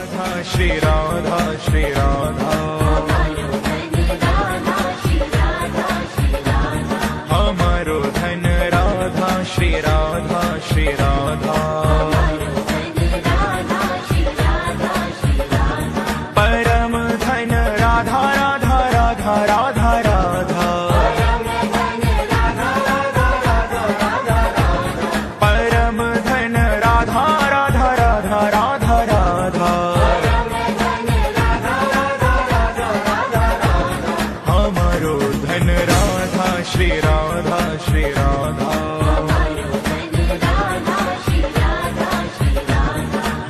राधा श्री राधा श्री राधा हमारो धन राधा श्री राधा श्री राधा परम धन राधा राधा राधा राधा राधा परम धन राधा राधा राधा राधा राधा हमारो धन राधा श्री राधा श्री राधा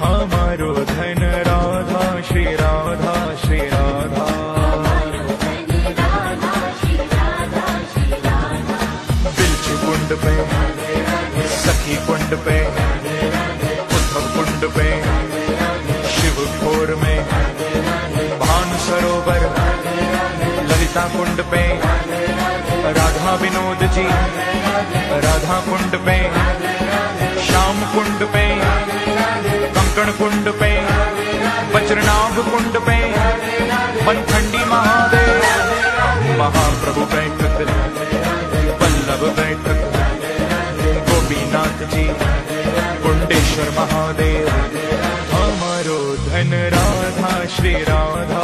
हमारो धन राधा श्री राधा श्री राधा बिल्च कुंड पे सखी कुंड पे उद्धव कुंड पे शिव खोर में भानु सरोवर ललिता कुंड पे राधा विनोद जी राधा कुंड पे श्याम कुंड पे कंकण कुंड पे वज्रनाभ कुंड पे मनखंडी महादेव महाप्रभु बैठक वल्लभ बैठक गोपीनाथ जी कुंडेश्वर महादेव हमारो धन राधा श्री राधा